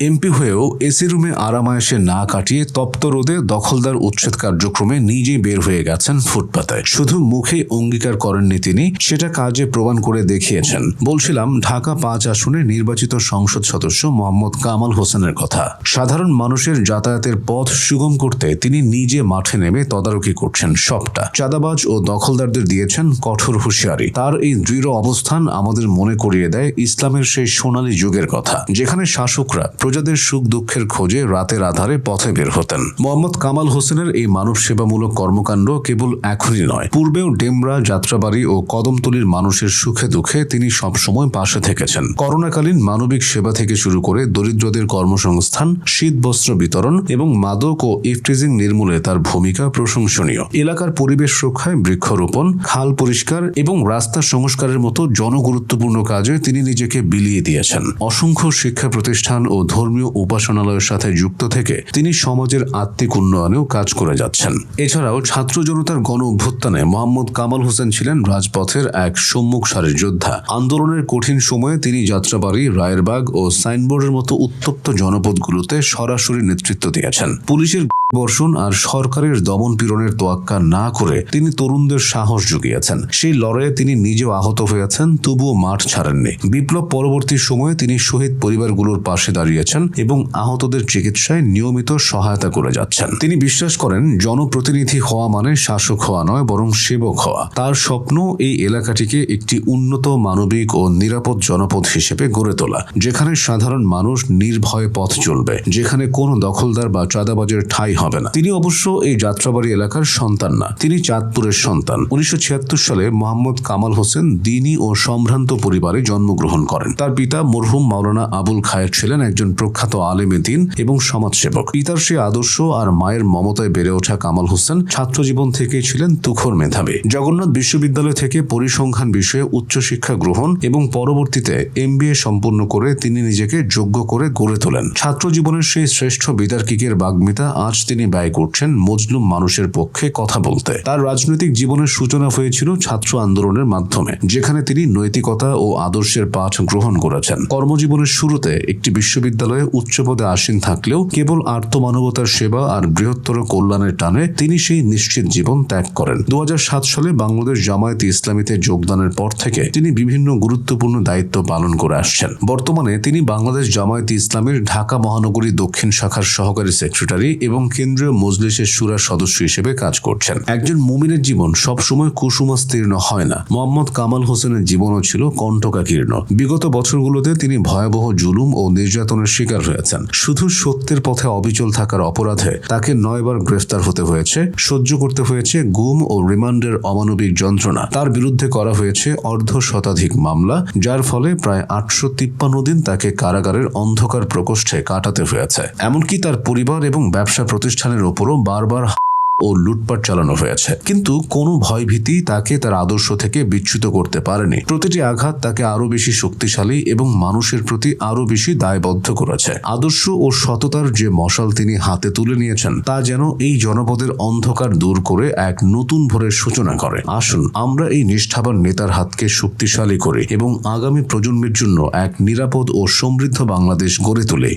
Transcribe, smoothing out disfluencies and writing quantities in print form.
MP হয়েও AC রুমে আরামায়েশে না কাটিয়ে তপ্ত রোদে দখলদার উচ্ছেদ কার্যক্রমে নিজেই বের হয়ে গেছেন ফুটপাতে। শুধু মুখে অঙ্গীকার করেননি তিনি, সেটা কাজে প্রমাণ করে দেখিয়েছেন। বলছিলাম ঢাকা ৫ আসনে নির্বাচিত সংসদ সদস্য মোহাম্মদ কামাল হোসেনের কথা। সাধারণ মানুষের যাতায়াতের পথ সুগম করতে তিনি নিজে মাঠে নেমে তদারকি করছেন সবটা। চাঁদাবাজ ও দখলদারদের দিয়েছেন কঠোর হুঁশিয়ারি। তার এই দৃঢ় অবস্থান আমাদের মনে করিয়ে দেয় ইসলামের সেই সোনালী যুগের কথা, যেখানে শাসকরা প্রজাদের সুখ দুঃখের খোঁজে রাতের আধারে পথে বের হতেন। মোহাম্মদ কামাল হোসেনের এই মানব সেবামূলক কর্মকাণ্ড কেবল এখনই নয়, পূর্বেও ডেমরা, যাত্রাবাড়ি ও কদমতলীর মানুষের সুখে দুঃখে তিনি সবসময় পাশে থেকেছেন। করোনাকালীন মানবিক সেবা থেকে শুরু করে দরিদ্রদের কর্মসংস্থান, শীত বস্ত্র বিতরণ এবং মাদক ও ইফটিজিং নির্মূলে তার ভূমিকা প্রশংসনীয়। এলাকার পরিবেশ রক্ষায় বৃক্ষরোপণ, খাল পরিষ্কার এবং রাস্তা সংস্কারের মতো জনগুরুত্বপূর্ণ কাজে তিনি নিজেকে বিলিয়ে দিয়েছেন। অসংখ্য শিক্ষা প্রতিষ্ঠান ও ধর্মীয় উপাসনালয়ের সাথে যুক্ত থেকে তিনি সমাজের আত্মিক উন্নয়নেও কাজ করে যাচ্ছেন। এছাড়াও ছাত্র জনতার গণ অভ্যুত্থানে মোহাম্মদ কামাল হোসেন ছিলেন রাজপথের এক সম্মুখ সারির যোদ্ধা। আন্দোলনের কঠিন সময়ে তিনি যাত্রাবাড়ি, রায়েরবাগ ও সাইনবোর্ডের মতো উত্তপ্ত জনপদগুলোতে সরাসরি নেতৃত্ব দিয়েছেন। পুলিশের বর্ষণ আর সরকারের দমন পীড়নের তোয়াক্কা না করে তিনি তরুণদের সাহস জুগিয়েছেন। সেই লড়াইয়ে তিনি নিজেও আহত হয়েছেন, তবুও মাঠ ছাড়েননি। বিপ্লব পরবর্তী সময়ে তিনি শহীদ পরিবারগুলোর পাশে দাঁড়িয়েছেন এবং আহতদের চিকিৎসায় নিয়মিত সহায়তা করে যাচ্ছেন। তিনি বিশ্বাস করেন জনপ্রতিনিধি হওয়া মানে শাসক হওয়া নয়, বরং সেবক হওয়া। তার স্বপ্ন এই এলাকাটিকে একটি উন্নত, মানবিক ও নিরাপদ জনপদ হিসেবে গড়ে তোলা, যেখানে সাধারণ মানুষ নির্ভয়ে পথ চলবে, যেখানে কোনো দখলদার বা চাঁদাবাজের ঠাঁই হবে না। তিনি অবশ্য এই যাত্রাবাড়ি এলাকার সন্তান না, তিনি চাঁদপুরের সন্তান। ১৯৭৬ সালে মোহাম্মদ কামাল হোসেন দ্বীনি ও সম্ভ্রান্ত পরিবারে জন্মগ্রহণ করেন। তার পিতা মরহুম মাওলানা আবুল খায়ের ছিলেন একজন প্রখ্যাত আলেমে দ্বীন এবং সমাজসেবক। পিতার সে আদর্শ আর মায়ের মমতায় বেড়ে ওঠা কামাল হোসেন ছাত্র জীবন থেকেই ছিলেন তুখোর মেধাবী। জগন্নাথ বিশ্ববিদ্যালয় থেকে পরিসংখ্যান বিষয়ে উচ্চশিক্ষা গ্রহণ এবং পরবর্তীতে MBA সম্পূর্ণ করে তিনি নিজেকে যোগ্য করে গড়ে তোলেন। ছাত্র জীবনের সেই শ্রেষ্ঠ বিতার্কিকের বাগ্মিতা আজ তিনি ব্যয় করছেন মজলুম মানুষের পক্ষে কথা বলতে। তার রাজনৈতিক জীবনের সূচনা হয়েছিল ছাত্র আন্দোলনের মাধ্যমে, যেখানে তিনি নৈতিকতা ও আদর্শের পাঠ গ্রহণ করেছেন। কর্মজীবনের শুরুতে একটি বিশ্ববিদ্যালয়ে উচ্চ পদে আসীন থাকলেও কেবল আর্তমানবতার সেবা আর বৃহত্তর কল্যাণের টানে তিনি সেই নিশ্চিত জীবন ত্যাগ করেন। ২০০৭ সালে বাংলাদেশ জামায়াতে ইসলামীতে যোগদানের পর থেকে তিনি বিভিন্ন গুরুত্বপূর্ণ দায়িত্ব পালন করে আসছেন। বর্তমানে তিনি বাংলাদেশ জামায়াতে ইসলামীর ঢাকা মহানগরী দক্ষিণ শাখার সহকারী সেক্রেটারি এবং কেন্দ্রীয় মজলিসের শুরার সদস্য হিসেবে কাজ করছেন। একজন মুমিনের জীবন সবসময় কুসুমাস্তীর্ণ হয় না। মোহাম্মদ কামাল হোসেনের জীবনও ছিল কণ্টকাকীর্ণ। বিগত বছরগুলোতে তিনি ভয়াবহ জুলুম ও নির্যাতনের শিকার হয়েছেন। শুধু সত্যের পথে অবিচল থাকার অপরাধে তাকে ৯ বার গ্রেফতার হতে হয়েছে, সহ্য করতে হয়েছে গুম ও রিমান্ডের অমানবিক যন্ত্রণা। তার বিরুদ্ধে করা হয়েছে অর্ধশতাধিক মামলা, যার ফলে প্রায় ৮৫৩ দিন তাকে কারাগারের অন্ধকার প্রকোষ্ঠে কাটাতে হয়েছে। এমনকি তার পরিবার এবং ব্যবসা প্রতিষ্ঠানের ওপরও বারবার ও লুটপাট চালানো হয়েছে, কিন্তু কোনো ভয়ভীতি তাকে তার আদর্শ থেকে বিচ্যুত করতে পারেনি। প্রতিটি আঘাত তাকে আরো বেশি শক্তিশালী এবং মানুষের প্রতি আরো বেশি দায়বদ্ধ করেছে। আদর্শ ও সততার যে মশাল তিনি হাতে তুলে নিয়েছেন, তা যেন এই জনপদের অন্ধকার দূর করে এক নতুন ভোরের সূচনা করে। আসুন আমরা এই নিষ্ঠাবান নেতার হাতকে শক্তিশালী করি এবং আগামী প্রজন্মের জন্য এক নিরাপদ ও সমৃদ্ধ বাংলাদেশ গড়ে তুলি।